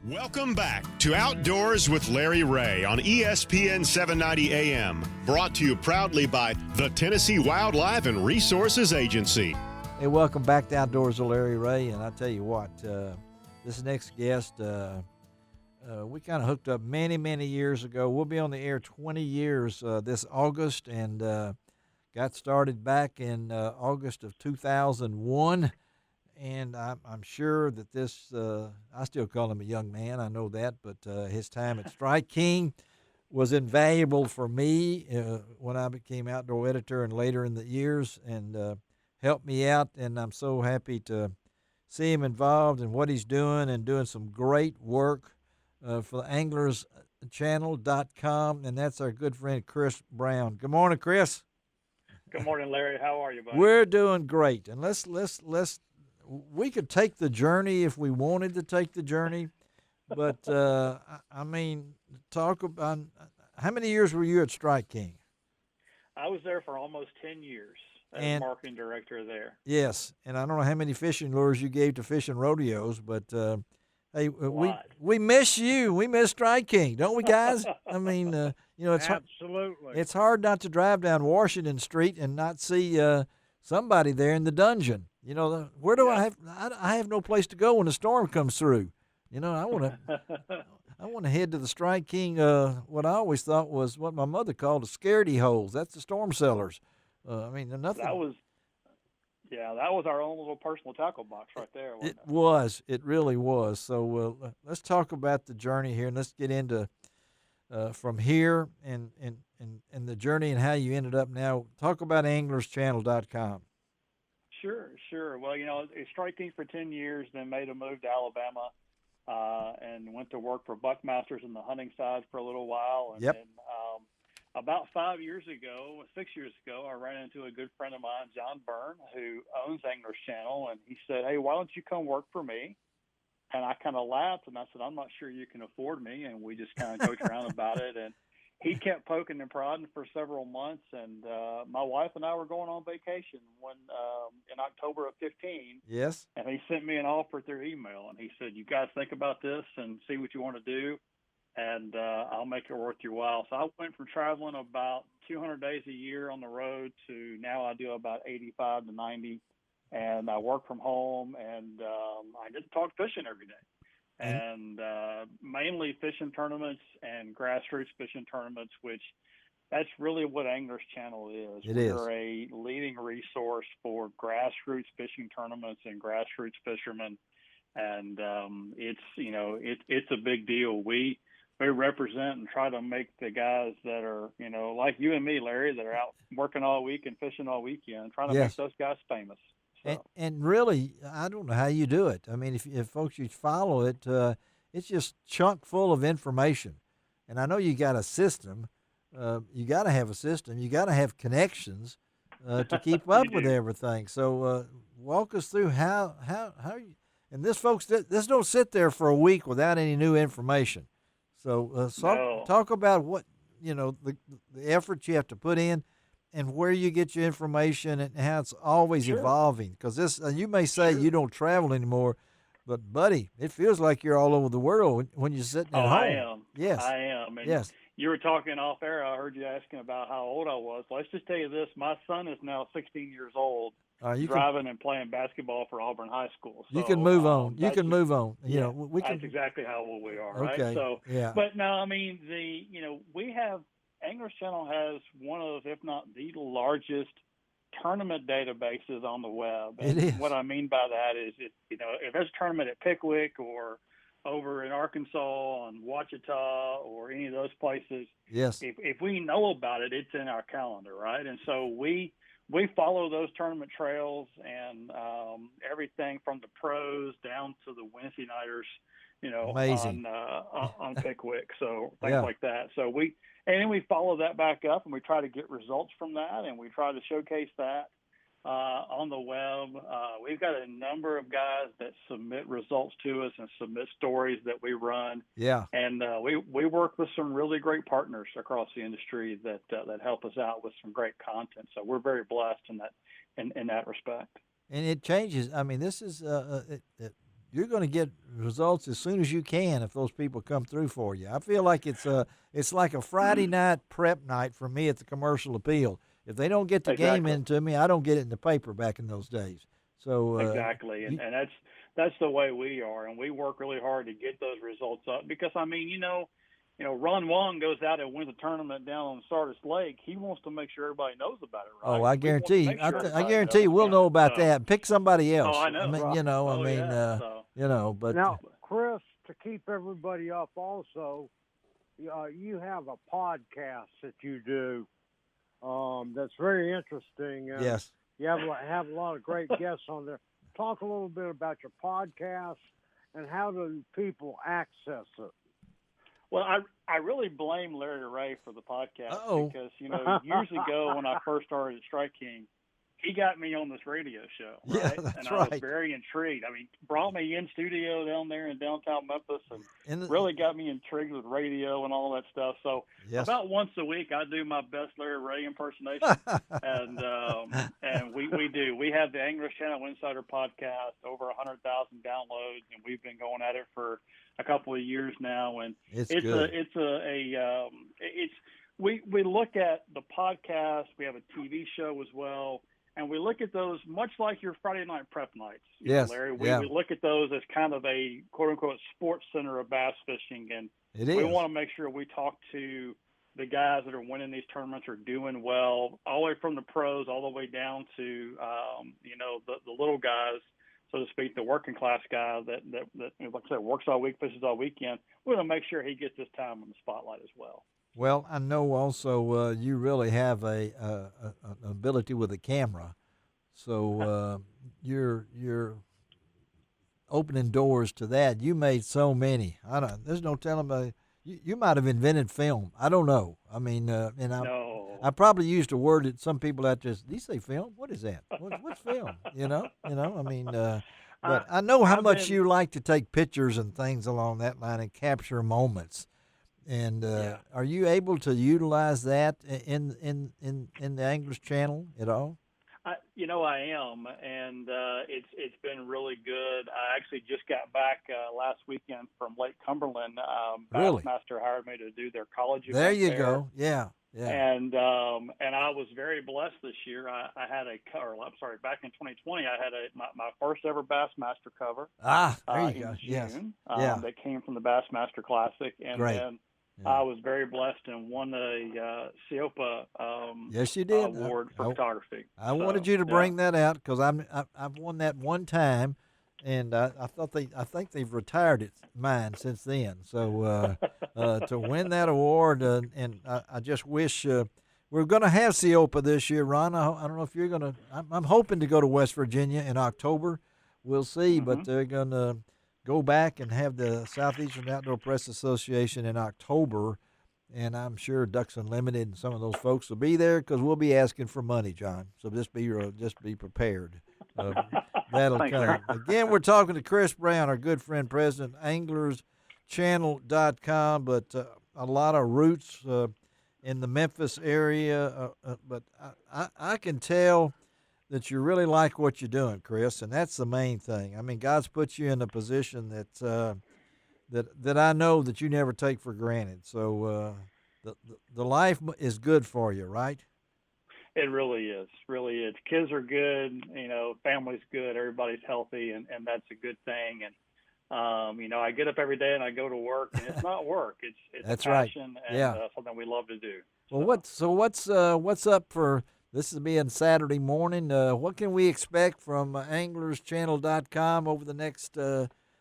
Welcome back to Outdoors with Larry Ray on ESPN 790 AM, brought to you proudly by the Tennessee Wildlife and Resources Agency. Hey, welcome back to Outdoors with Larry Ray, and I tell you what, this next guest, we kind of hooked up many years ago. We'll be on the air 20 years this August, and got started back in August of 2001. And I'm sure that this, I still call him a young man, I know that, but his time at Strike King was invaluable for me when I became outdoor editor and later in the years, and helped me out. And I'm so happy to see him involved in what he's doing and doing some great work for the anglerschannel.com, and that's our good friend Chris Brown. Good morning, Chris. Good morning, Larry. How are you, buddy? We're doing great, and let's we could take the journey if we wanted to take the journey, but I mean, talk about how many years were you at Strike King? I was there for almost 10 years as marketing director there. Yes, and I don't know how many fishing lures you gave to fishing rodeos, but hey, we miss you. We miss Strike King, don't we, guys? I mean, it's absolutely. It's hard not to drive down Washington Street and not see somebody there in the dungeon. Where do I have no place to go when a storm comes through. I want to head to the Strike King, what I always thought was what my mother called the scaredy holes. That's the storm cellars. Nothing. That was our own little personal tackle box right there. It really was. So let's talk about the journey here, and let's get into from here and the journey and how you ended up now. Talk about anglerschannel.com. Sure. Well, Strike King for 10 years, then made a move to Alabama, and went to work for Buckmasters in the hunting side for a little while. And then about 6 years ago, I ran into a good friend of mine, John Byrne, who owns Anglers Channel, and he said, "Hey, why don't you come work for me?" And I kind of laughed, and I said, "I'm not sure you can afford me." And we just kind of joked around about it. And he kept poking and prodding for several months, and my wife and I were going on vacation in October of 15. Yes. And he sent me an offer through email, and he said, "You guys think about this and see what you want to do, and I'll make it worth your while." So I went from traveling about 200 days a year on the road to now I do about 85 to 90, and I work from home, and I get to talk fishing every day. And mainly fishing tournaments and grassroots fishing tournaments, which that's really what Anglers Channel is. We're a leading resource for grassroots fishing tournaments and grassroots fishermen, and it's a big deal. We represent and try to make the guys that are like you and me, Larry, that are out working all week and fishing all weekend, trying to make those guys famous. And really, I don't know how you do it. I mean, if folks you follow it, it's just chock full of information. And I know you got a system. You got to have a system. You got to have connections to keep up with everything. So walk us through how you. And this don't sit there for a week without any new information. So talk about what the effort you have to put in, and where you get your information and how it's always evolving. Because this, you may say you don't travel anymore, but buddy, it feels like you're all over the world when you're sitting at home. I am. Yes, I am. And yes. You were talking off air. I heard you asking about how old I was. Let's just tell you this: my son is now 16 years old, driving and playing basketball for Auburn High School. So, you can move on. You can move on. We can. That's exactly how old we are, okay. right? So, yeah. But no, I mean we have. Anglers Channel has one of, if not the largest, tournament databases on the web. And it is. What I mean by that is, if there's a tournament at Pickwick or over in Arkansas and Ouachita or any of those places, yes. If we know about it, it's in our calendar, right? And so we follow those tournament trails and everything from the pros down to the Wednesday nighters, Amazing. on Pickwick, so things like that. So we follow that back up, and we try to get results from that, and we try to showcase that on the web. We've got a number of guys that submit results to us and submit stories that we run. Yeah. And we work with some really great partners across the industry that help us out with some great content. So we're very blessed in that respect. And it changes. I mean, this is you're going to get results as soon as you can if those people come through for you. I feel like it's like a Friday night prep night for me at the Commercial Appeal. If they don't get the game into me, I don't get it in the paper back in those days. So exactly, and that's the way we are, and we work really hard to get those results up because I mean, you know, Ron Wong goes out and wins a tournament down on Sardis Lake. He wants to make sure everybody knows about it, right? Oh, I guarantee you. I guarantee you, we'll know about that. Pick somebody else. Oh, I know. I mean, but now, Chris, to keep everybody up, also, you have a podcast that you do. That's very interesting. Yes. You have a lot of great guests on there. Talk a little bit about your podcast and how do people access it. Well, I really blame Larry Ray for the podcast because, years ago when I first started at Strike King, he got me on this radio show, right? Yeah, that's and I was very intrigued. I mean, brought me in studio down there in downtown Memphis and really got me intrigued with radio and all that stuff. So about once a week, I do my best Larry Ray impersonation. and we do. We have the Anglers Channel Insider podcast, over 100,000 downloads, and we've been going at it for a couple of years now. And we look at the podcast. We have a TV show as well. And we look at those much like your Friday night prep nights, Larry. We look at those as kind of a quote-unquote sports center of bass fishing. And we want to make sure we talk to the guys that are winning these tournaments or doing well, all the way from the pros all the way down to, the little guys, so to speak, the working class guy that like I said, works all week, fishes all weekend. We want to make sure he gets his time in the spotlight as well. Well, I know also you really have an ability with a camera, so you're opening doors to that. You made so many. There's no telling. You might have invented film. I don't know. I mean, I probably used a word that some people out there. Did you say film? What is that? What's film? I mean, but I know how much you like to take pictures and things along that line and capture moments. And are you able to utilize that in the Anglers Channel at all? I am, and it's been really good. I actually just got back last weekend from Lake Cumberland. Bassmaster hired me to do their college event. There you go. Yeah. And I was very blessed this year. I had back in 2020, I had my first ever Bassmaster cover. There you go. June, yes. That came from the Bassmaster Classic, and Great. then I was very blessed and won a CIOPA yes, you did. award for photography. I wanted you to bring that out because I've won that one time, and I think they've retired mine since then. So to win that award, and I just wish we're going to have CIOPA this year, Ron. I don't know if you're going to. I'm hoping to go to West Virginia in October. We'll see, but they're going to go back and have the Southeastern Outdoor Press Association in October, and I'm sure Ducks Unlimited and some of those folks will be there because we'll be asking for money, John. So just be prepared. That'll come. Again, we're talking to Chris Brown, our good friend, president, AnglersChannel.com, but a lot of roots in the Memphis area. But I can tell that you really like what you're doing, Chris, and that's the main thing. I mean, God's put you in a position that I know that you never take for granted. So the life is good for you, right? It really is. Kids are good, family's good, everybody's healthy, and that's a good thing. And I get up every day and I go to work, and it's not work. It's that's a passion right. and something we love to do. Well, what's up for? This is being Saturday morning. What can we expect from AnglersChannel.com over the next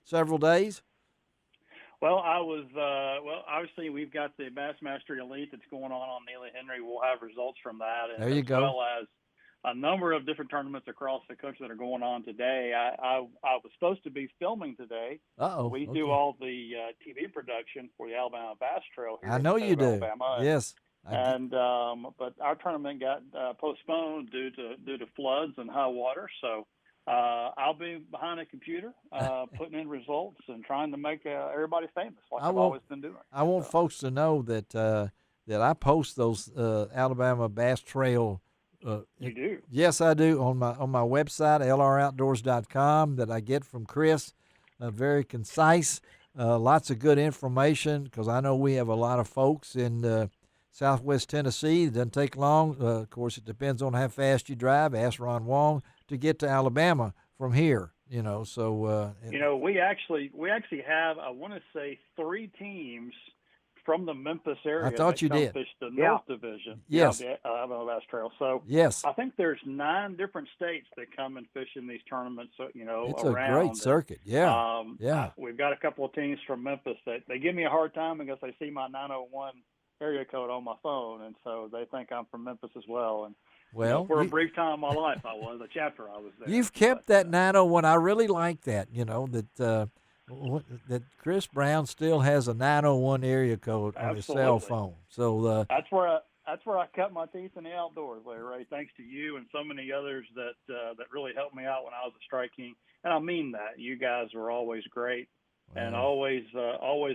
several days? Well, obviously we've got the Bassmaster Elite that's going on Neely Henry. We'll have results from that. There you go. As well as a number of different tournaments across the country that are going on today. I was supposed to be filming today. We do all the TV production for the Alabama Bass Trail here. I know you do. Alabama. Yes. But our tournament got postponed due to floods and high water. So I'll be behind a computer putting in results and trying to make everybody famous, like I've always been doing. I want folks to know that I post those Alabama Bass Trail. You do? Yes, I do on my website, lroutdoors.com, that I get from Chris. very concise, lots of good information, because I know we have a lot of folks in Southwest Tennessee. It doesn't take long. Of course, it depends on how fast you drive. Ask Ron Wong to get to Alabama from here. So we actually have, I want to say, 3 teams from the Memphis area. I thought you did. Fish the North Division. Yes. The Alabama Bass Trail. So yes, I think there's 9 different states that come and fish in these tournaments. it's around. a great circuit. Yeah, we've got a couple of teams from Memphis that they give me a hard time because they see my 901 area code on my phone, and so they think I'm from Memphis as well. And well, for a brief time in my life, I was a chapter. I was there. You've kept that 901. I really like that. That Chris Brown still has a 901 area code on his cell phone. So that's where I cut my teeth in the outdoors, Larry Ray. Thanks to you and so many others that really helped me out when I was a Strike King. And I mean that. You guys were always great and always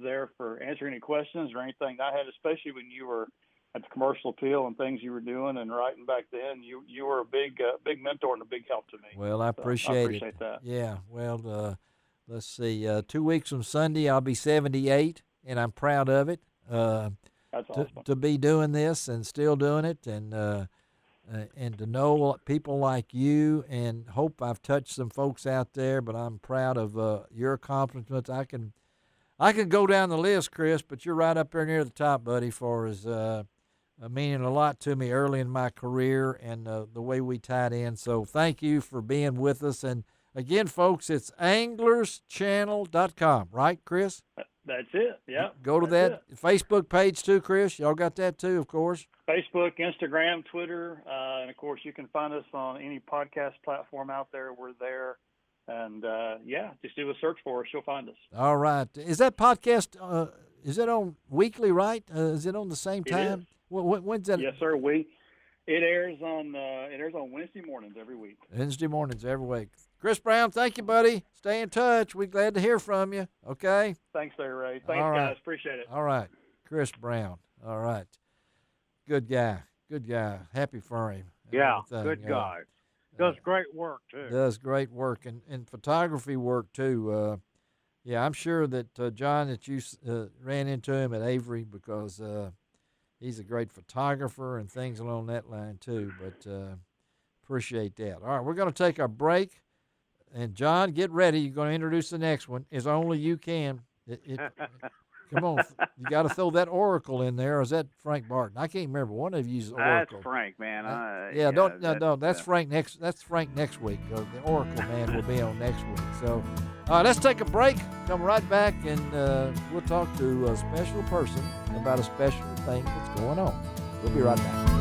there for answering any questions or anything I had, especially when you were at the Commercial Appeal and things you were doing and writing back then. You were a big mentor and a big help to me. Well, I appreciate it. That. Yeah. Well, let's see. 2 weeks from Sunday, I'll be 78, and I'm proud of it. That's awesome. To be doing this and still doing it, and to know people like you, and hope I've touched some folks out there. But I'm proud of your accomplishments. I can go down the list, Chris, but you're right up there near the top, buddy, for as meaning a lot to me early in my career and the way we tied in. So thank you for being with us. And again, folks, it's anglerschannel.com, right, Chris? That's it. Yeah. Go to that Facebook page too, Chris. Y'all got that too, of course. Facebook, Instagram, Twitter, and of course you can find us on any podcast platform out there. We're there. And just do a search for us. You'll find us. All right. Is that podcast, is it on weekly, right? Is it on the same time? When's that? Yes, sir. It airs on Wednesday mornings every week. Wednesday mornings every week. Chris Brown, thank you, buddy. Stay in touch. We're glad to hear from you. Okay? Thanks, there, Ray. Thanks, guys. Appreciate it. All right. Chris Brown. All right. Good guy. Happy for him. Yeah, good guy. Does great work, too. Does great work, and photography work, too. I'm sure that, John, that you ran into him at Avery because he's a great photographer and things along that line, too. But appreciate that. All right, we're going to take a break. And, John, get ready. You're going to introduce the next one as only you can. Come on. You got to throw that Oracle in there, or is that Frank Barton? I can't remember. One of you uses Oracle. That's Frank, man. That's Frank next week. The Oracle man will be on next week. So, all right, let's take a break. Come right back, and we'll talk to a special person about a special thing that's going on. We'll be right back.